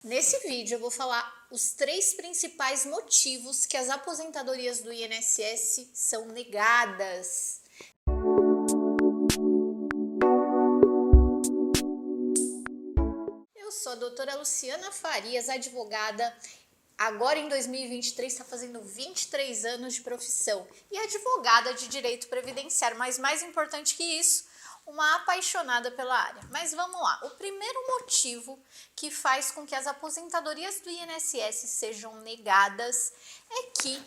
Nesse vídeo eu vou falar os 3 principais motivos que as aposentadorias do INSS são negadas. Eu sou a doutora Luciana Farias, advogada. Agora em 2023 está fazendo 23 anos de profissão e advogada de direito previdenciário, mas mais importante que isso, uma apaixonada pela área. Mas vamos lá, o primeiro motivo que faz com que as aposentadorias do INSS sejam negadas é que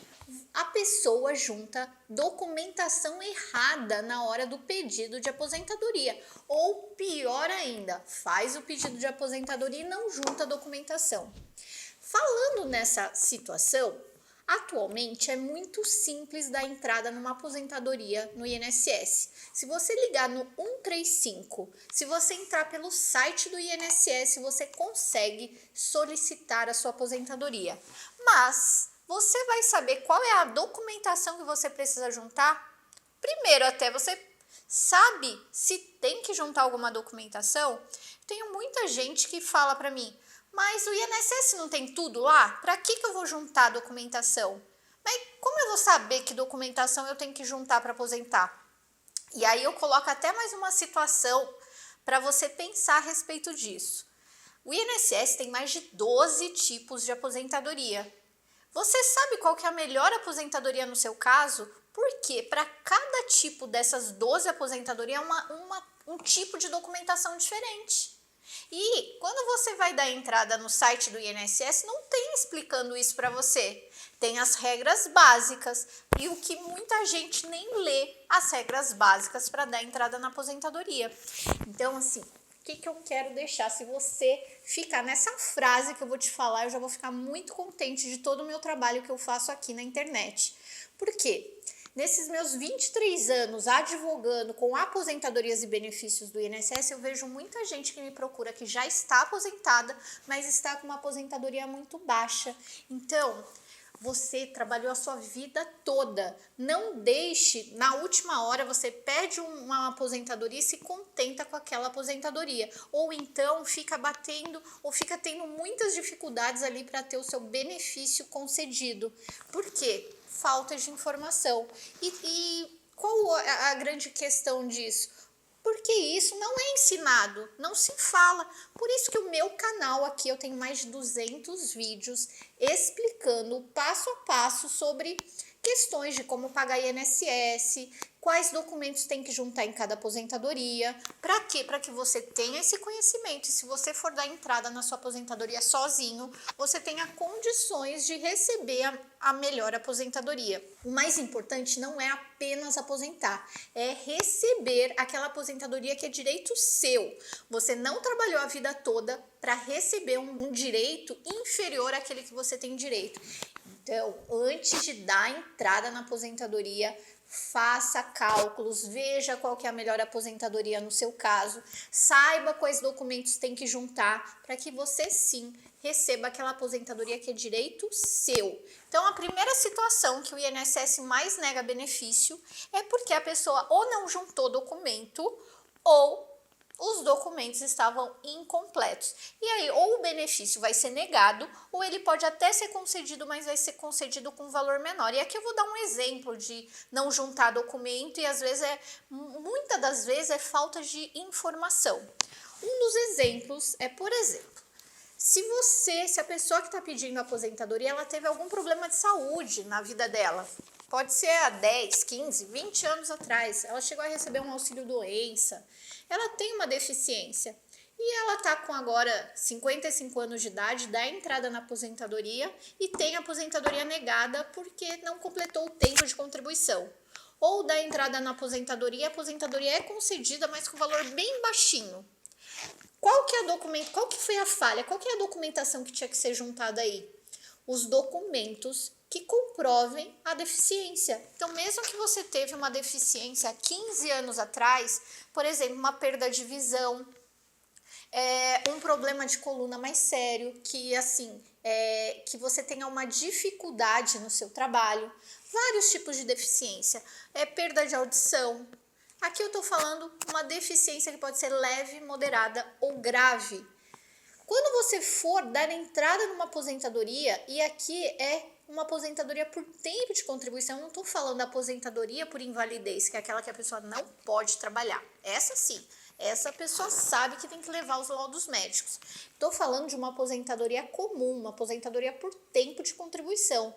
a pessoa junta documentação errada na hora do pedido de aposentadoria, ou pior ainda, faz o pedido de aposentadoria e não junta a documentação. Falando nessa situação, atualmente é muito simples dar entrada numa aposentadoria no INSS. Se você ligar no 135, se você entrar pelo site do INSS, você consegue solicitar a sua aposentadoria. Mas você vai saber qual é a documentação que você precisa juntar? Primeiro, até você sabe se tem que juntar alguma documentação? Tenho muita gente que fala para mim: mas o INSS não tem tudo lá? Para que eu vou juntar documentação? Mas como eu vou saber que documentação eu tenho que juntar para aposentar? E aí eu coloco até mais uma situação para você pensar a respeito disso. O INSS tem mais de 12 tipos de aposentadoria. Você sabe qual que é a melhor aposentadoria no seu caso? Porque para cada tipo dessas 12 aposentadorias é um tipo de documentação diferente. E quando você vai dar entrada no site do INSS, não tem explicando isso para você. Tem as regras básicas e o que muita gente nem lê, as regras básicas para dar entrada na aposentadoria. Então, assim, o que eu quero deixar? Se você ficar nessa frase que eu vou te falar, eu já vou ficar muito contente de todo o meu trabalho que eu faço aqui na internet. Por quê? Nesses meus 23 anos advogando com aposentadorias e benefícios do INSS, eu vejo muita gente que me procura que já está aposentada, mas está com uma aposentadoria muito baixa. Então, você trabalhou a sua vida toda. Não deixe, na última hora, você pede uma aposentadoria e se contenta com aquela aposentadoria. Ou então fica batendo ou fica tendo muitas dificuldades ali para ter o seu benefício concedido. Por quê? Falta de informação. E qual a grande questão disso? Porque isso não é ensinado, não se fala. Por isso que o meu canal aqui, eu tenho mais de 200 vídeos explicando passo a passo sobre questões de como pagar INSS, quais documentos tem que juntar em cada aposentadoria. Para quê? Para que você tenha esse conhecimento. E se você for dar entrada na sua aposentadoria sozinho, você tenha condições de receber a melhor aposentadoria. O mais importante não é apenas aposentar, é receber aquela aposentadoria que é direito seu. Você não trabalhou a vida toda para receber um direito inferior àquele que você tem direito. Então, antes de dar entrada na aposentadoria, faça cálculos, veja qual que é a melhor aposentadoria no seu caso, saiba quais documentos tem que juntar para que você sim receba aquela aposentadoria que é direito seu. Então, a primeira situação que o INSS mais nega benefício é porque a pessoa ou não juntou documento ou os documentos estavam incompletos. E aí, ou o benefício vai ser negado, ou ele pode até ser concedido, mas vai ser concedido com valor menor. E aqui eu vou dar um exemplo de não juntar documento e às vezes muitas das vezes é falta de informação. Um dos exemplos é, por exemplo, se a pessoa que está pedindo aposentadoria, ela teve algum problema de saúde na vida dela, pode ser há 10, 15, 20 anos atrás, ela chegou a receber um auxílio-doença, ela tem uma deficiência e ela está com agora 55 anos de idade, dá entrada na aposentadoria e tem a aposentadoria negada porque não completou o tempo de contribuição. Ou dá entrada na aposentadoria, a aposentadoria é concedida, mas com valor bem baixinho. Qual que foi a falha? Qual que é a documentação que tinha que ser juntada aí? Os documentos que comprovem a deficiência. Então, mesmo que você teve uma deficiência há 15 anos atrás, por exemplo, uma perda de visão, um problema de coluna mais sério, que você tenha uma dificuldade no seu trabalho, vários tipos de deficiência, perda de audição. Aqui eu estou falando uma deficiência que pode ser leve, moderada ou grave. Quando você for dar entrada numa aposentadoria, e aqui é uma aposentadoria por tempo de contribuição, eu não estou falando da aposentadoria por invalidez, que é aquela que a pessoa não pode trabalhar. Essa sim, essa pessoa sabe que tem que levar os laudos médicos. Estou falando de uma aposentadoria comum, uma aposentadoria por tempo de contribuição,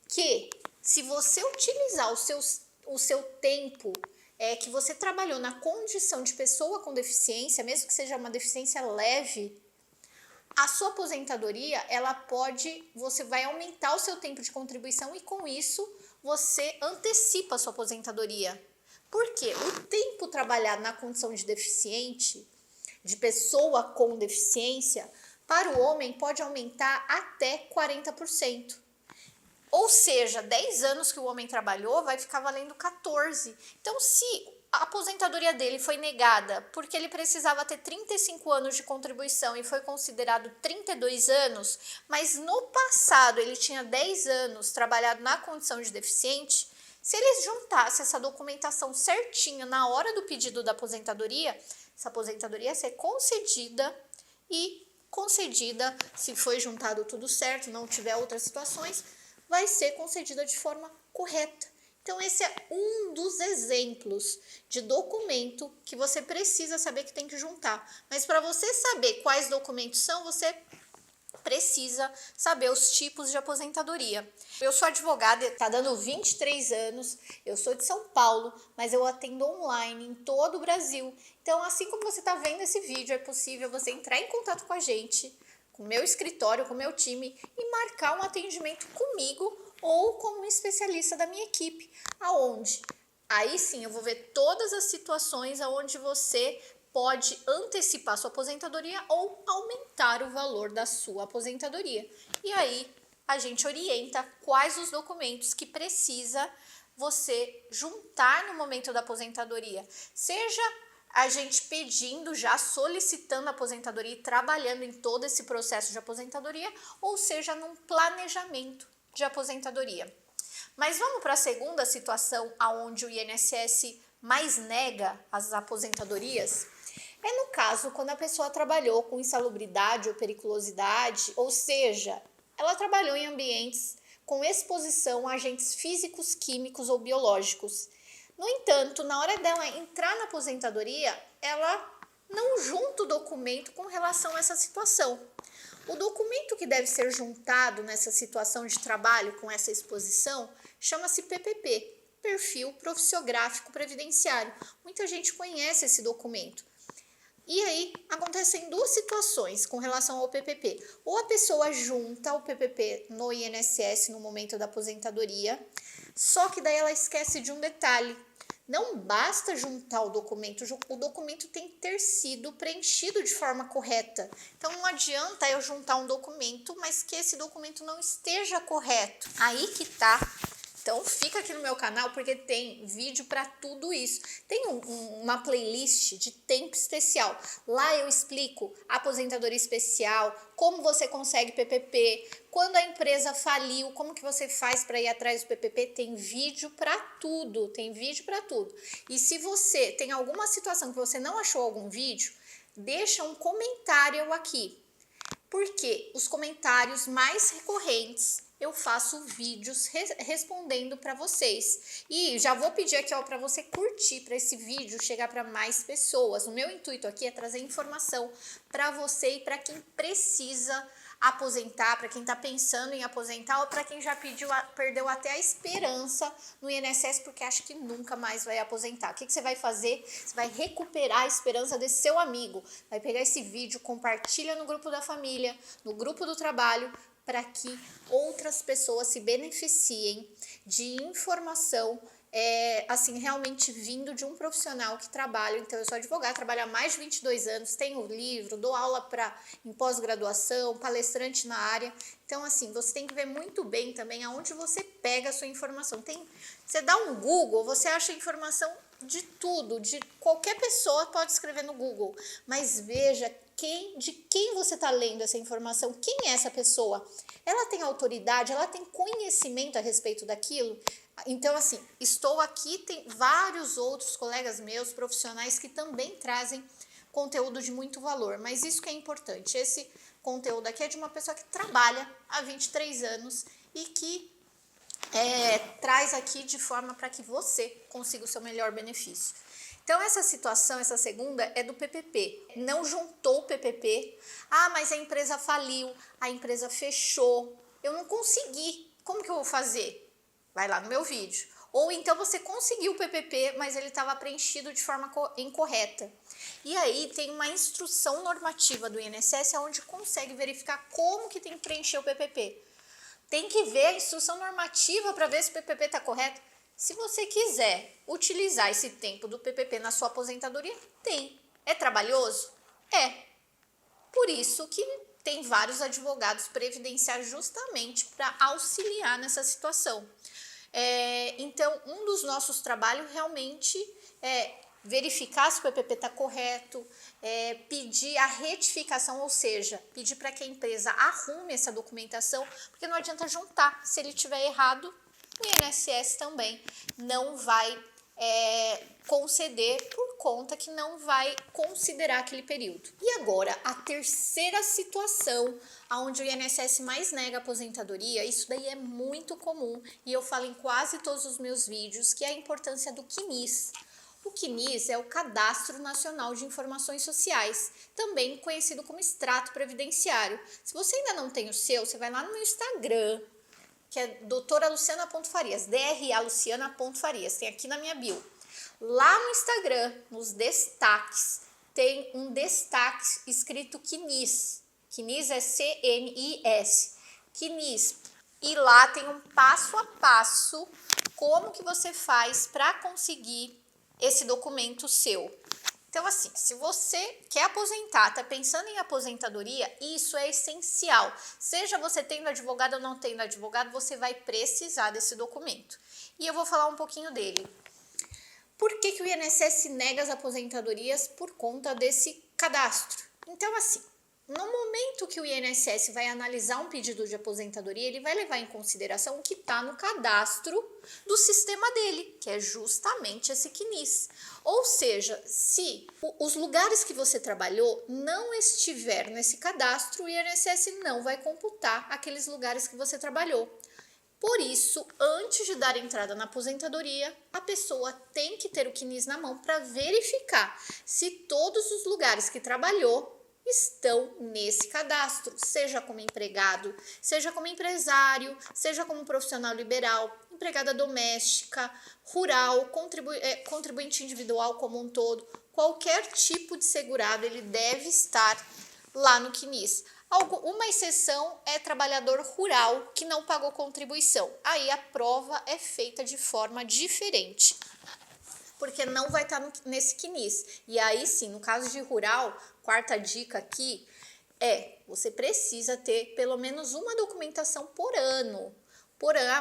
que se você utilizar o seu tempo que você trabalhou na condição de pessoa com deficiência, mesmo que seja uma deficiência leve, a sua aposentadoria, você vai aumentar o seu tempo de contribuição e com isso você antecipa a sua aposentadoria. Por quê? O tempo trabalhado na condição de deficiente, de pessoa com deficiência, para o homem pode aumentar até 40%. Ou seja, 10 anos que o homem trabalhou vai ficar valendo 14. Então, se a aposentadoria dele foi negada porque ele precisava ter 35 anos de contribuição e foi considerado 32 anos, mas no passado ele tinha 10 anos trabalhado na condição de deficiente, se eles juntassem essa documentação certinha na hora do pedido da aposentadoria, essa aposentadoria ia ser concedida se foi juntado tudo certo, não tiver outras situações, vai ser concedida de forma correta. Então, esse é um dos exemplos de documento que você precisa saber que tem que juntar. Mas para você saber quais documentos são, você precisa saber os tipos de aposentadoria. Eu sou advogada, está dando 23 anos, eu sou de São Paulo, mas eu atendo online em todo o Brasil. Então, assim como você está vendo esse vídeo, é possível você entrar em contato com a gente, com o meu escritório, com o meu time e marcar um atendimento comigo ou com um especialista da minha equipe, aonde aí sim eu vou ver todas as situações aonde você pode antecipar sua aposentadoria ou aumentar o valor da sua aposentadoria. E aí a gente orienta quais os documentos que precisa você juntar no momento da aposentadoria, seja a gente pedindo, já solicitando a aposentadoria e trabalhando em todo esse processo de aposentadoria, ou seja, num planejamento de aposentadoria. Mas vamos para a segunda situação aonde o INSS mais nega as aposentadorias? É no caso quando a pessoa trabalhou com insalubridade ou periculosidade, ou seja, ela trabalhou em ambientes com exposição a agentes físicos, químicos ou biológicos. No entanto, na hora dela entrar na aposentadoria, ela não junta o documento com relação a essa situação. O documento que deve ser juntado nessa situação de trabalho com essa exposição chama-se PPP, Perfil Profissiográfico Previdenciário. Muita gente conhece esse documento. E aí, acontecem duas situações com relação ao PPP. Ou a pessoa junta o PPP no INSS no momento da aposentadoria, só que daí ela esquece de um detalhe. Não basta juntar o documento tem que ter sido preenchido de forma correta. Então, não adianta eu juntar um documento, mas que esse documento não esteja correto. Aí que tá. Então, fica aqui no meu canal porque tem vídeo para tudo isso. Tem uma playlist de tempo especial. Lá eu explico aposentadoria especial, como você consegue PPP, quando a empresa faliu, como que você faz para ir atrás do PPP. Tem vídeo para tudo, E se você tem alguma situação que você não achou algum vídeo, deixa um comentário aqui. Porque os comentários mais recorrentes eu faço vídeos respondendo para vocês. E já vou pedir aqui para você curtir, para esse vídeo chegar para mais pessoas. O meu intuito aqui é trazer informação para você e para quem precisa aposentar, para quem está pensando em aposentar ou para quem já perdeu até a esperança no INSS porque acha que nunca mais vai aposentar. O que você vai fazer? Você vai recuperar a esperança desse seu amigo. Vai pegar esse vídeo, compartilha no grupo da família, no grupo do trabalho, para que outras pessoas se beneficiem de informação assim, realmente vindo de um profissional que trabalha. Então, eu sou advogada, trabalho há mais de 22 anos, tenho livro, dou aula em pós-graduação, palestrante na área. Então, assim, você tem que ver muito bem também aonde você pega a sua informação. Você dá um Google, você acha informação de tudo, de qualquer pessoa pode escrever no Google, mas veja de quem você está lendo essa informação, quem é essa pessoa? Ela tem autoridade, ela tem conhecimento a respeito daquilo? Então, assim, estou aqui, tem vários outros colegas meus, profissionais, que também trazem conteúdo de muito valor, mas isso que é importante. Esse conteúdo aqui é de uma pessoa que trabalha há 23 anos e que traz aqui de forma para que você consiga o seu melhor benefício. Então, essa situação, essa segunda, é do PPP. Não juntou o PPP. Ah, mas a empresa faliu, a empresa fechou. Eu não consegui. Como que eu vou fazer? Vai lá no meu vídeo. Ou então você conseguiu o PPP, mas ele estava preenchido de forma incorreta. E aí tem uma instrução normativa do INSS onde consegue verificar como que tem que preencher o PPP. Tem que ver a instrução normativa para ver se o PPP está correto. Se você quiser utilizar esse tempo do PPP na sua aposentadoria, tem. É trabalhoso? É. Por isso que tem vários advogados previdenciários justamente para auxiliar nessa situação. Então, um dos nossos trabalhos realmente é verificar se o PPP está correto, pedir a retificação, ou seja, pedir para que a empresa arrume essa documentação, porque não adianta juntar. Se ele estiver errado, o INSS também não vai conceder por conta que não vai considerar aquele período. E agora, a terceira situação onde o INSS mais nega a aposentadoria, isso daí é muito comum e eu falo em quase todos os meus vídeos, que é a importância do CNIS. O CNIS é o Cadastro Nacional de Informações Sociais, também conhecido como extrato previdenciário. Se você ainda não tem o seu, você vai lá no meu Instagram, que é doutora Luciana.Farias, DRA Luciana.Farias, tem aqui na minha bio. Lá no Instagram, nos destaques, tem um destaque escrito CNIS. CNIS é CNIS. CNIS. E lá tem um passo a passo como que você faz para conseguir esse documento seu. Então, assim, se você quer aposentar, está pensando em aposentadoria, isso é essencial. Seja você tendo advogado ou não tendo advogado, você vai precisar desse documento. E eu vou falar um pouquinho dele. Por que o INSS nega as aposentadorias? Por conta desse cadastro. Então, assim, no momento que o INSS vai analisar um pedido de aposentadoria, ele vai levar em consideração o que está no cadastro do sistema dele, que é justamente esse CNIS. Ou seja, se os lugares que você trabalhou não estiver nesse cadastro, o INSS não vai computar aqueles lugares que você trabalhou. Por isso, antes de dar entrada na aposentadoria, a pessoa tem que ter o CNIS na mão para verificar se todos os lugares que trabalhou estão nesse cadastro, seja como empregado, seja como empresário, seja como profissional liberal, empregada doméstica, rural, contribuinte individual como um todo, qualquer tipo de segurado ele deve estar lá no CNIS. Uma exceção é trabalhador rural que não pagou contribuição. Aí a prova é feita de forma diferente, porque não vai estar nesse CNIS. E aí sim, no caso de rural, quarta dica aqui você precisa ter pelo menos uma documentação por ano.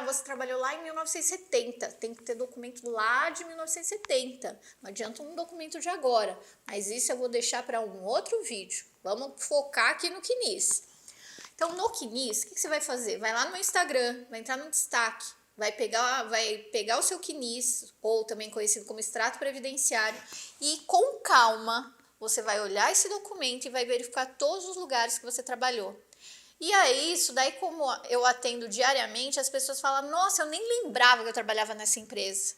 Você trabalhou lá em 1970, tem que ter documento lá de 1970. Não adianta um documento de agora, mas isso eu vou deixar para um outro vídeo. Vamos focar aqui no CNIS. Então, no CNIS, o que você vai fazer? Vai lá no Instagram, vai entrar no destaque, vai pegar o seu CNIS, ou também conhecido como extrato previdenciário, e com calma você vai olhar esse documento e vai verificar todos os lugares que você trabalhou. E aí, isso daí, como eu atendo diariamente, as pessoas falam, nossa, eu nem lembrava que eu trabalhava nessa empresa.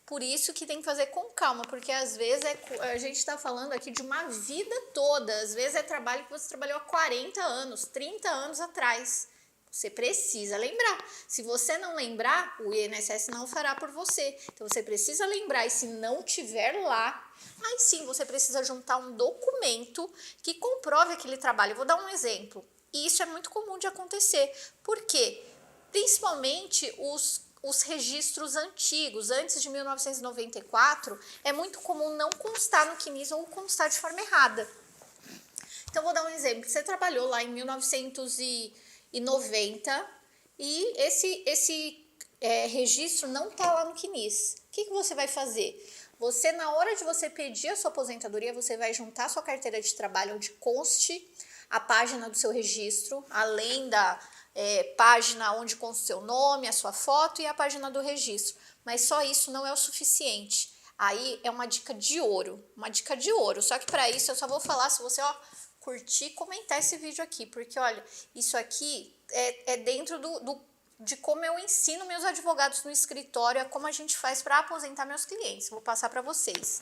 Por isso que tem que fazer com calma, porque às vezes a gente está falando aqui de uma vida toda, às vezes é trabalho que você trabalhou há 40 anos, 30 anos atrás. Você precisa lembrar. Se você não lembrar, o INSS não fará por você. Então, você precisa lembrar, e se não tiver lá, aí sim você precisa juntar um documento que comprove aquele trabalho. Eu vou dar um exemplo. E isso é muito comum de acontecer. Por quê? Principalmente os registros antigos, antes de 1994, é muito comum não constar no CNIS ou constar de forma errada. Então, vou dar um exemplo. Você trabalhou lá em 1990 e esse registro não está lá no CNIS. O que você vai fazer? Você, na hora de você pedir a sua aposentadoria, você vai juntar a sua carteira de trabalho onde conste a página do seu registro, além da página onde consta o seu nome, a sua foto e a página do registro. Mas só isso não é o suficiente. Aí é uma dica de ouro, Só que para isso eu só vou falar se você, curtir e comentar esse vídeo aqui, porque olha, isso aqui é dentro de como eu ensino meus advogados no escritório, é como a gente faz para aposentar meus clientes. Vou passar para vocês.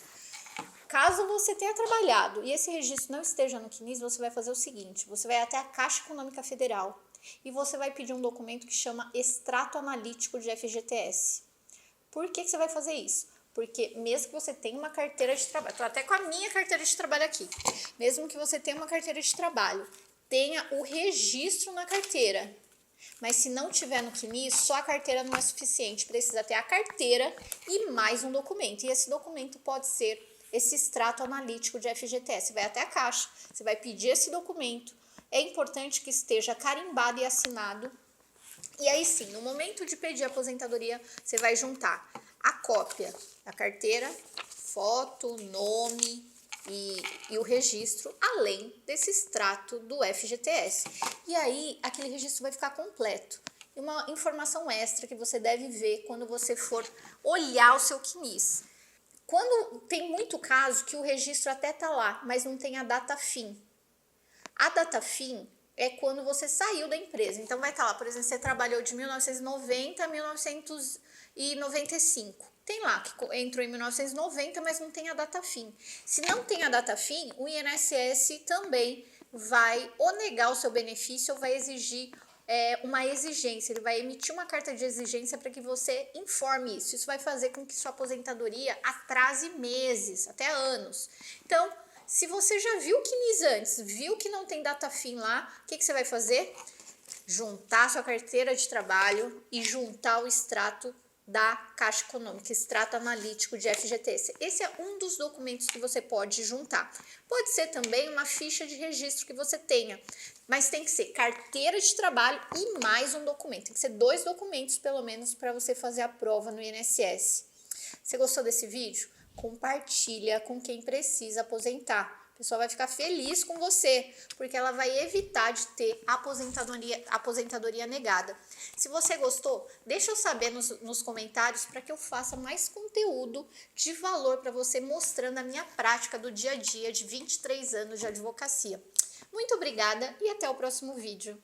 Caso você tenha trabalhado e esse registro não esteja no CNIS, você vai fazer o seguinte: você vai até a Caixa Econômica Federal e você vai pedir um documento que chama Extrato Analítico de FGTS. Por que você vai fazer isso? Porque mesmo que você tenha uma carteira de trabalho, estou até com a minha carteira de trabalho aqui, mesmo que você tenha uma carteira de trabalho, tenha o registro na carteira. Mas se não tiver no CNIS, só a carteira não é suficiente, precisa ter a carteira e mais um documento. E esse documento pode ser esse extrato analítico de FGTS. Você vai até a Caixa, você vai pedir esse documento. É importante que esteja carimbado e assinado. E aí sim, no momento de pedir a aposentadoria, você vai juntar a cópia da carteira, foto, nome e o registro, além desse extrato do FGTS. E aí, aquele registro vai ficar completo. E uma informação extra que você deve ver quando você for olhar o seu CNIS. Quando tem muito caso que o registro até tá lá, mas não tem a data fim. A data fim é quando você saiu da empresa. Então vai estar lá, por exemplo, você trabalhou de 1990 a 1995. Tem lá que entrou em 1990, mas não tem a data fim. Se não tem a data fim, o INSS também vai ou negar o seu benefício ou vai exigir uma exigência. Ele vai emitir uma carta de exigência para que você informe isso. Isso vai fazer com que sua aposentadoria atrase meses, até anos. Então, se você já viu o CNIS antes, viu que não tem data fim lá, o que você vai fazer? Juntar sua carteira de trabalho e juntar o extrato da Caixa Econômica, extrato analítico de FGTS. Esse é um dos documentos que você pode juntar. Pode ser também uma ficha de registro que você tenha, mas tem que ser carteira de trabalho e mais um documento. Tem que ser 2 documentos, pelo menos, para você fazer a prova no INSS. Você gostou desse vídeo? Compartilha com quem precisa aposentar. A pessoa vai ficar feliz com você, porque ela vai evitar de ter aposentadoria negada. Se você gostou, deixa eu saber nos comentários para que eu faça mais conteúdo de valor para você, mostrando a minha prática do dia a dia de 23 anos de advocacia. Muito obrigada e até o próximo vídeo.